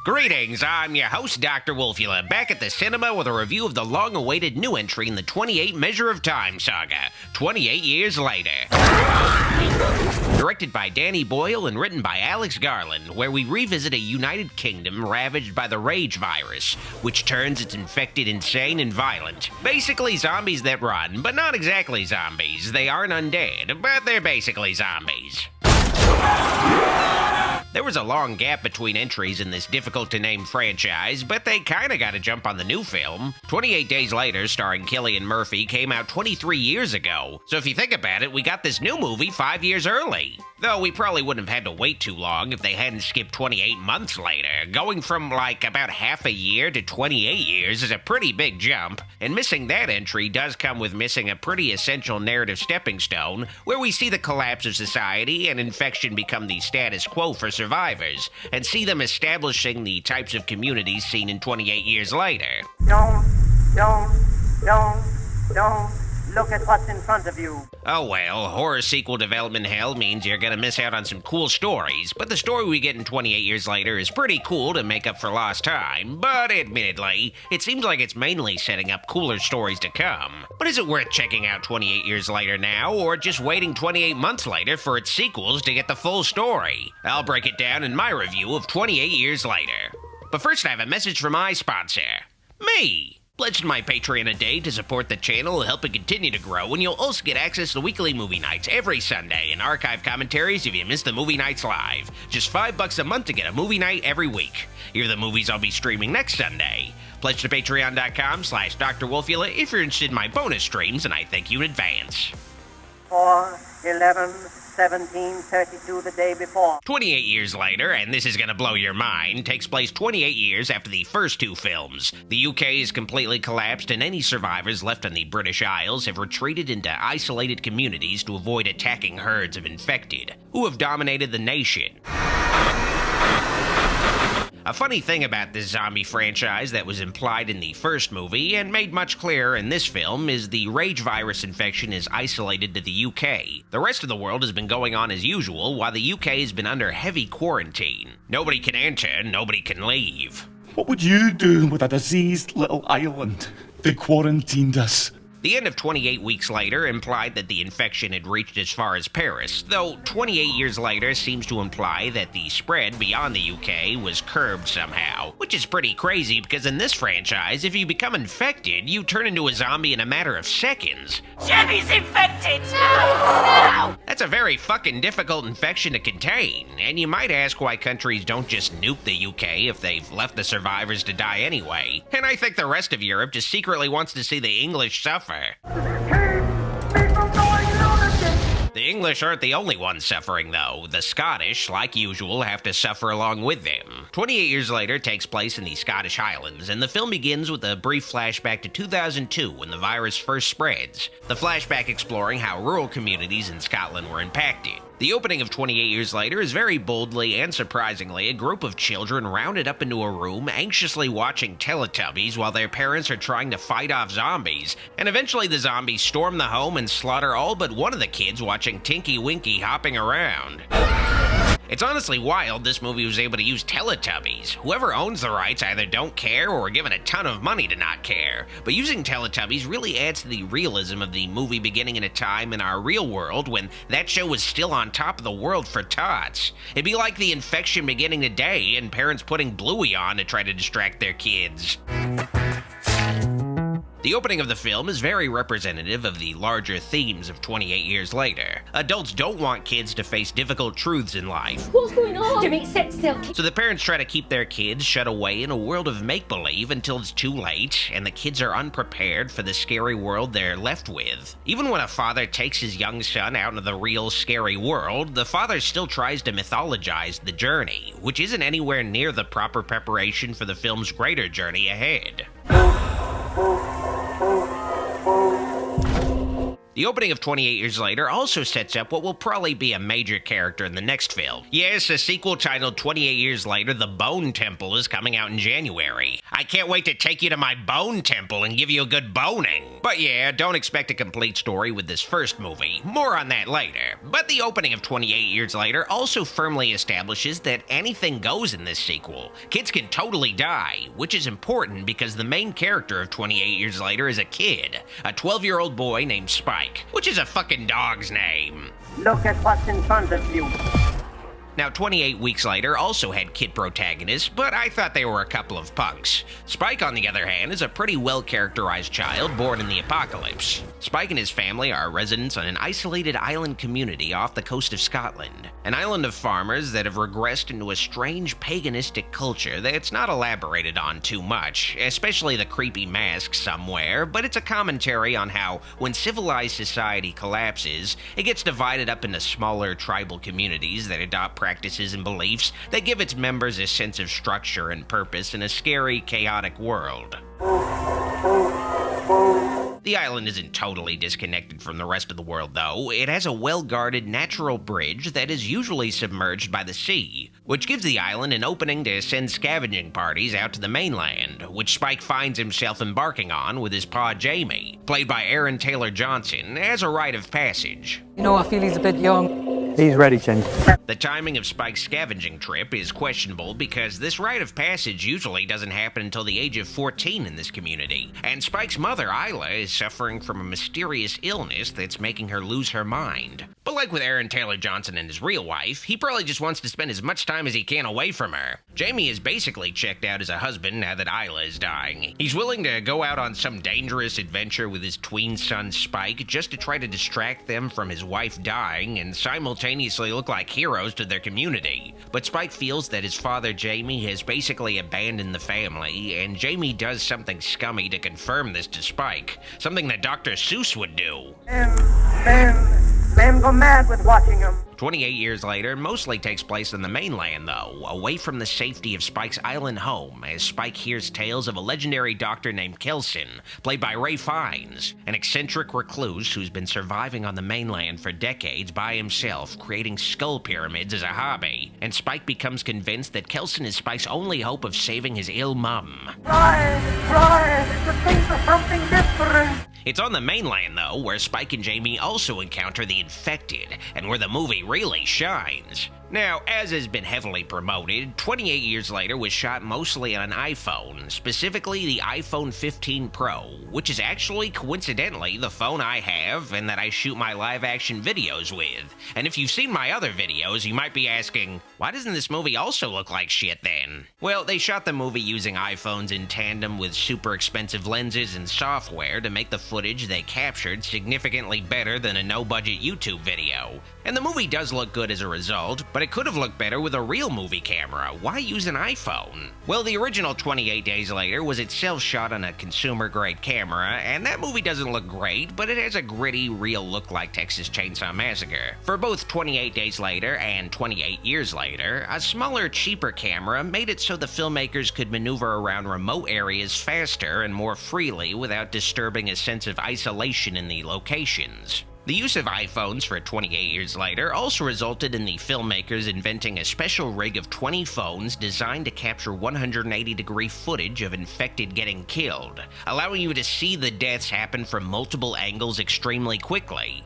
Greetings, I'm your host, Dr. Wolfula, back at the cinema with a review of the long-awaited new entry in the 28 Measure of Time saga, 28 Years Later. Directed by Danny Boyle and written by Alex Garland, where we revisit a United Kingdom ravaged by the rage virus, which turns its infected insane and violent. Basically zombies that run, but not exactly zombies. They aren't undead, but they're basically zombies. There was a long gap between entries in this difficult-to-name franchise, but they kinda got a jump on the new film. 28 Days Later, starring Cillian Murphy, came out 23 years ago. So if you think about it, we got this new movie 5 years early. Though we probably wouldn't have had to wait too long if they hadn't skipped 28 months later. Going from, like, about half a year to 28 years is a pretty big jump, and missing that entry does come with missing a pretty essential narrative stepping stone, where we see the collapse of society and infection become the status quo for survivors, and see them establishing the types of communities seen in 28 years later. Don't look at what's in front of you. Oh well, horror sequel development hell means you're gonna miss out on some cool stories, but the story we get in 28 Years Later is pretty cool to make up for lost time, but admittedly, it seems like it's mainly setting up cooler stories to come. But is it worth checking out 28 Years Later now, or just waiting 28 months later for its sequels to get the full story? I'll break it down in my review of 28 Years Later. But first I have a message from my sponsor, me! Pledge to my Patreon a day to support the channel, help it continue to grow, and you'll also get access to weekly movie nights every Sunday and archive commentaries if you miss the movie nights live. Just $5 a month to get a movie night every week. Here are the movies I'll be streaming next Sunday. Pledge to patreon.com/Dr. Wolfula if you're interested in my bonus streams, and I thank you in advance. 4/11/1732 the day before. 28 Years Later, and this is gonna blow your mind, takes place 28 years after the first two films. The UK is completely collapsed, and any survivors left on the British Isles have retreated into isolated communities to avoid attacking herds of infected, who have dominated the nation. A funny thing about this zombie franchise that was implied in the first movie and made much clearer in this film is the rage virus infection is isolated to the UK. The rest of the world has been going on as usual while the UK has been under heavy quarantine. Nobody can enter, nobody can leave. What would you do with a diseased little island? They quarantined us. The end of 28 Weeks Later implied that the infection had reached as far as Paris, though 28 Years Later seems to imply that the spread beyond the UK was curbed somehow, which is pretty crazy because in this franchise, if you become infected, you turn into a zombie in a matter of seconds. Jenny's infected! No! That's a very fucking difficult infection to contain, and you might ask why countries don't just nuke the UK if they've left the survivors to die anyway. And I think the rest of Europe just secretly wants to see the English suffer. The English aren't the only ones suffering, though. The Scottish, like usual, have to suffer along with them. 28 Years Later takes place in the Scottish Highlands, and the film begins with a brief flashback to 2002 when the virus first spreads. The flashback exploring how rural communities in Scotland were impacted. The opening of 28 Years Later is very boldly and surprisingly a group of children rounded up into a room anxiously watching Teletubbies while their parents are trying to fight off zombies, and eventually the zombies storm the home and slaughter all but one of the kids watching Tinky Winky hopping around. It's honestly wild this movie was able to use Teletubbies. Whoever owns the rights either don't care or are given a ton of money to not care. But using Teletubbies really adds to the realism of the movie beginning in a time in our real world when that show was still on top of the world for tots. It'd be like the infection beginning today and parents putting Bluey on to try to distract their kids. The opening of the film is very representative of the larger themes of 28 Years Later. Adults don't want kids to face difficult truths in life. What's going on? Jimmy, sit still. So the parents try to keep their kids shut away in a world of make-believe until it's too late, and the kids are unprepared for the scary world they're left with. Even when a father takes his young son out into the real scary world, the father still tries to mythologize the journey, which isn't anywhere near the proper preparation for the film's greater journey ahead. The The opening of 28 Years Later also sets up what will probably be a major character in the next film. Yes, a sequel titled 28 Years Later, The Bone Temple is coming out in January. I can't wait to take you to my bone temple and give you a good boning. But yeah, don't expect a complete story with this first movie. More on that later. But the opening of 28 Years Later also firmly establishes that anything goes in this sequel. Kids can totally die, which is important because the main character of 28 Years Later is a kid, a 12-year-old boy named Spike, which is a fucking dog's name. Look at what's in front of you. Now, 28 Weeks Later also had kid protagonists, but I thought they were a couple of punks. Spike, on the other hand, is a pretty well-characterized child born in the apocalypse. Spike and his family are residents on an isolated island community off the coast of Scotland, an island of farmers that have regressed into a strange paganistic culture that's not elaborated on too much, especially the creepy masks somewhere, but it's a commentary on how, when civilized society collapses, it gets divided up into smaller tribal communities that adopt practices and beliefs that give its members a sense of structure and purpose in a scary, chaotic world. The island isn't totally disconnected from the rest of the world, though. It has a well-guarded natural bridge that is usually submerged by the sea, which gives the island an opening to send scavenging parties out to the mainland, which Spike finds himself embarking on with his pa Jamie, played by Aaron Taylor Johnson, as a rite of passage. You know, I feel he's a bit young. He's ready, Jenny. The timing of Spike's scavenging trip is questionable because this rite of passage usually doesn't happen until the age of 14 in this community, and Spike's mother, Isla, is suffering from a mysterious illness that's making her lose her mind. But like with Aaron Taylor Johnson and his real wife, he probably just wants to spend as much time as he can away from her. Jamie is basically checked out as a husband now that Isla is dying. He's willing to go out on some dangerous adventure with his tween son Spike just to try to distract them from his wife dying and simultaneously look like heroes to their community. But Spike feels that his father Jamie has basically abandoned the family, and Jamie does something scummy to confirm this to Spike, something that Dr. Seuss would do. Men go mad with watching him. 28 Years Later mostly takes place in the mainland, though, away from the safety of Spike's island home, as Spike hears tales of a legendary doctor named Kelson, played by Ray Fiennes, an eccentric recluse who's been surviving on the mainland for decades by himself, creating skull pyramids as a hobby, and Spike becomes convinced that Kelson is Spike's only hope of saving his ill mum. Try to think of something different. It's on the mainland, though, where Spike and Jamie also encounter the infected, and where the movie really shines. Now, as has been heavily promoted, 28 Years Later was shot mostly on an iPhone, specifically the iPhone 15 Pro, which is actually coincidentally the phone I have and that I shoot my live-action videos with. And if you've seen my other videos, you might be asking, why doesn't this movie also look like shit then? Well, they shot the movie using iPhones in tandem with super expensive lenses and software to make the footage they captured significantly better than a no-budget YouTube video. And the movie does look good as a result, but it could have looked better with a real movie camera. Why use an iPhone? Well, the original 28 Days Later was itself shot on a consumer-grade camera, and that movie doesn't look great, but it has a gritty, real look like Texas Chainsaw Massacre. For both 28 Days Later and 28 Years Later, a smaller, cheaper camera made it so the filmmakers could maneuver around remote areas faster and more freely without disturbing a sense of isolation in the locations. The use of iPhones for 28 Years Later also resulted in the filmmakers inventing a special rig of 20 phones designed to capture 180-degree footage of infected getting killed, allowing you to see the deaths happen from multiple angles extremely quickly.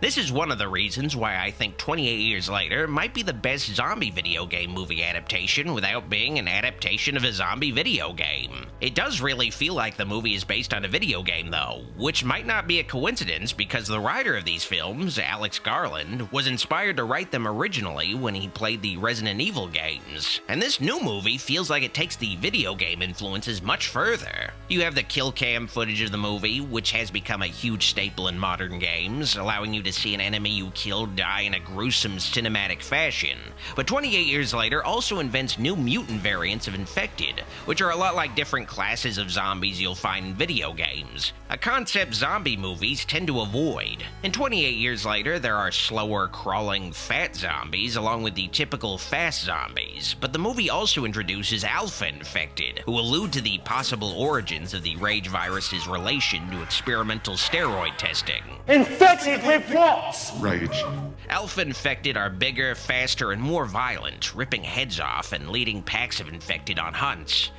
This is one of the reasons why I think 28 Years Later might be the best zombie video game movie adaptation without being an adaptation of a zombie video game. It does really feel like the movie is based on a video game though, which might not be a coincidence because the writer of these films, Alex Garland, was inspired to write them originally when he played the Resident Evil games. And this new movie feels like it takes the video game influences much further. You have the kill cam footage of the movie, which has become a huge staple in modern games, allowing you to see an enemy you killed die in a gruesome cinematic fashion, but 28 years later also invents new mutant variants of infected, which are a lot like different classes of zombies you'll find in video games, a concept zombie movies tend to avoid. And 28 years later, there are slower, crawling, fat zombies along with the typical fast zombies, but the movie also introduces alpha infected, who allude to the possible origins of the rage virus's relation to experimental steroid testing. Infected with what? Rage. Alpha infected are bigger, faster, and more violent, ripping heads off and leading packs of infected on hunts.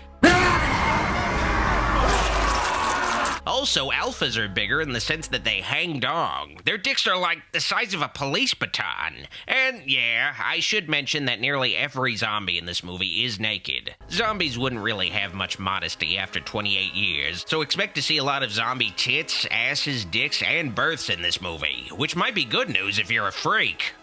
Also, alphas are bigger in the sense that they hang dong. Their dicks are like the size of a police baton. And yeah, I should mention that nearly every zombie in this movie is naked. Zombies wouldn't really have much modesty after 28 years, so expect to see a lot of zombie tits, asses, dicks, and births in this movie, which might be good news if you're a freak.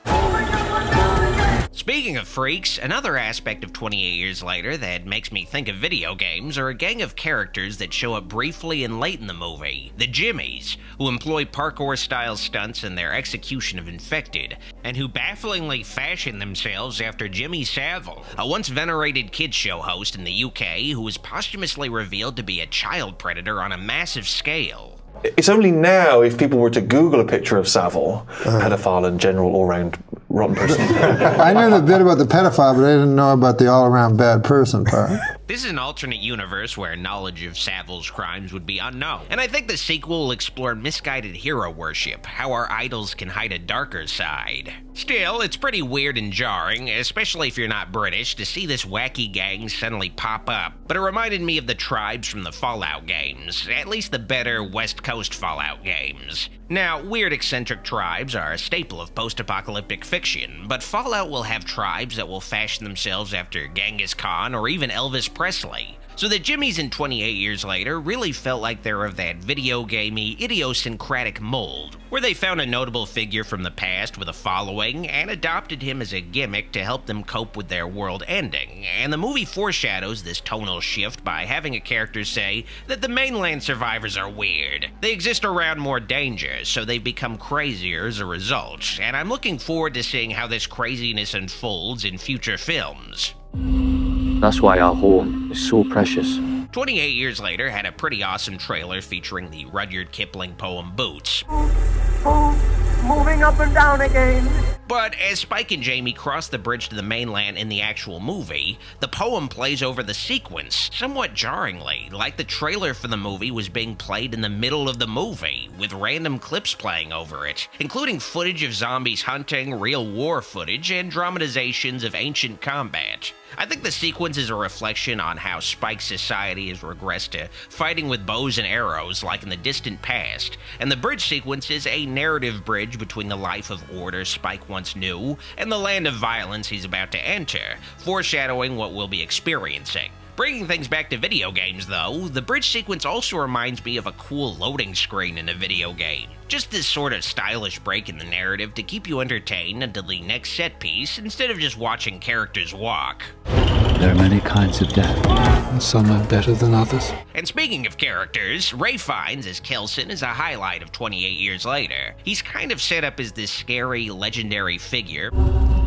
Speaking of freaks, another aspect of 28 years later that makes me think of video games are a gang of characters that show up briefly and late in the movie, the Jimmies, who employ parkour-style stunts in their execution of infected, and who bafflingly fashion themselves after Jimmy Savile, a once venerated kids show host in the UK who was posthumously revealed to be a child predator on a massive scale. It's only now, if people were to Google a picture of Savile, pedophile and general all-round rotten person. I knew the bit about the pedophile, but I didn't know about the all-around bad person part. This is an alternate universe where knowledge of Savile's crimes would be unknown, and I think the sequel will explore misguided hero worship, how our idols can hide a darker side. Still, it's pretty weird and jarring, especially if you're not British, to see this wacky gang suddenly pop up, but it reminded me of the tribes from the Fallout games, at least the better West Coast Fallout games. Now, weird eccentric tribes are a staple of post-apocalyptic fiction, but Fallout will have tribes that will fashion themselves after Genghis Khan or even Elvis Presley. So the Jimmies in 28 years later really felt like they're of that video gamey, idiosyncratic mold, where they found a notable figure from the past with a following and adopted him as a gimmick to help them cope with their world ending. And the movie foreshadows this tonal shift by having a character say that the mainland survivors are weird. They exist around more danger, so they've become crazier as a result, and I'm looking forward to seeing how this craziness unfolds in future films. That's why our home is so precious. 28 years later had a pretty awesome trailer featuring the Rudyard Kipling poem Boots. Moving up and down again. But as Spike and Jamie cross the bridge to the mainland in the actual movie, the poem plays over the sequence, somewhat jarringly, like the trailer for the movie was being played in the middle of the movie, with random clips playing over it, including footage of zombies hunting, real war footage, and dramatizations of ancient combat. I think the sequence is a reflection on how Spike's society has regressed to fighting with bows and arrows like in the distant past, and the bridge sequence is a narrative bridge between the life of order Spike once knew and the land of violence he's about to enter, foreshadowing what we'll be experiencing. Bringing things back to video games, though, the bridge sequence also reminds me of a cool loading screen in a video game. Just this sort of stylish break in the narrative to keep you entertained until the next set piece, instead of just watching characters walk. There are many kinds of death, and some are better than others. And speaking of characters, Ray Fiennes as Kelson is a highlight of 28 years later. He's kind of set up as this scary, legendary figure.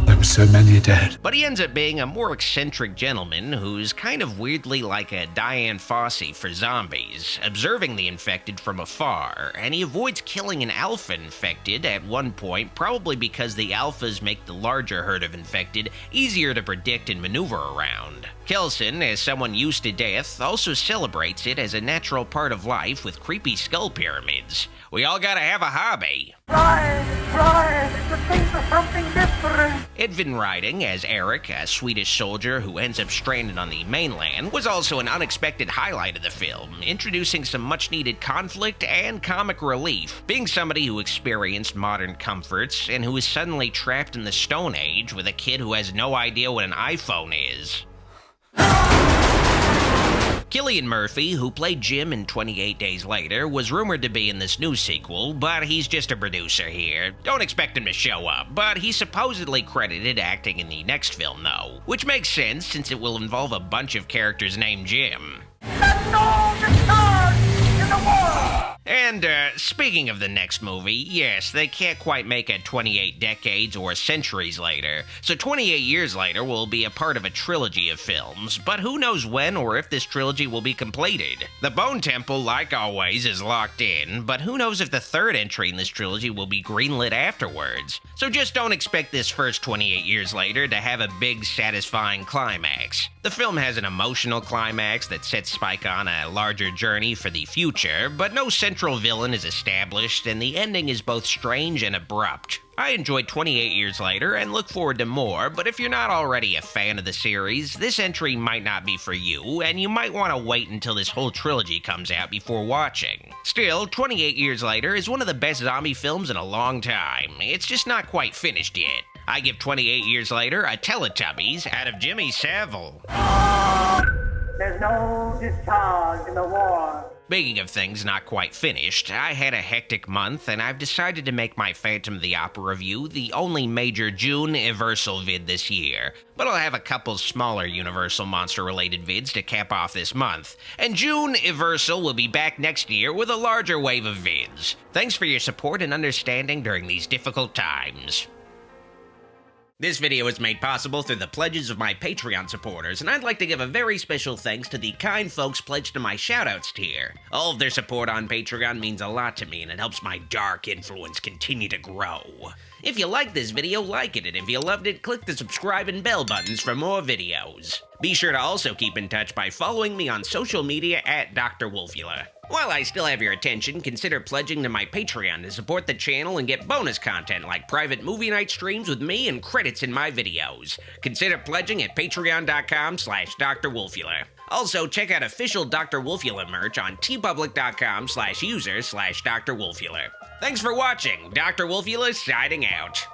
There were so many dead. But he ends up being a more eccentric gentleman who's kind of weirdly like a Diane Fossey for zombies, observing the infected from afar, and he avoids killing an alpha infected at one point, probably because the alphas make the larger herd of infected easier to predict and maneuver around. Kelson, as someone used to death, also celebrates it as a natural part of life with creepy skull pyramids. We all gotta have a hobby. Try to think of something different. Edvin Riding as Eric, a Swedish soldier who ends up stranded on the mainland, was also an unexpected highlight of the film, introducing some much-needed conflict and comic relief, being somebody who experienced modern comforts and who is suddenly trapped in the Stone Age with a kid who has no idea what an iPhone is. Cillian Murphy, who played Jim in 28 Days Later, was rumored to be in this new sequel, but he's just a producer here. Don't expect him to show up, but he's supposedly credited acting in the next film, though, which makes sense since it will involve a bunch of characters named Jim. That's all the stars in the world. And, speaking of the next movie, yes, they can't quite make it 28 decades or centuries later, so 28 years later will be a part of a trilogy of films, but who knows when or if this trilogy will be completed. The Bone Temple, like always, is locked in, but who knows if the third entry in this trilogy will be greenlit afterwards. So just don't expect this first 28 years later to have a big, satisfying climax. The film has an emotional climax that sets Spike on a larger journey for the future, but no central villain is established, and the ending is both strange and abrupt. I enjoyed 28 years later and look forward to more, but if you're not already a fan of the series, this entry might not be for you, and you might want to wait until this whole trilogy comes out before watching. Still, 28 years later is one of the best zombie films in a long time. It's just not quite finished yet. I give 28 years later a Teletubbies out of Jimmy Savile. There's no discharge in the war. Speaking of things not quite finished, I had a hectic month, and I've decided to make my Phantom of the Opera review the only major June-Iversal vid this year. But I'll have a couple smaller Universal monster-related vids to cap off this month. And June-Iversal will be back next year with a larger wave of vids. Thanks for your support and understanding during these difficult times. This video is made possible through the pledges of my Patreon supporters, and I'd like to give a very special thanks to the kind folks pledged to my shoutouts tier. All of their support on Patreon means a lot to me, and it helps my dark influence continue to grow. If you liked this video, like it, and if you loved it, click the subscribe and bell buttons for more videos. Be sure to also keep in touch by following me on social media at Dr. Wolfula. While I still have your attention, consider pledging to my Patreon to support the channel and get bonus content like private movie night streams with me and credits in my videos. Consider pledging at patreon.com/Dr. Wolfula. Also, check out official Dr. Wolfula merch on tpublic.com/user/Dr. Wolfula. Thanks for watching. Dr. Wolfula signing out.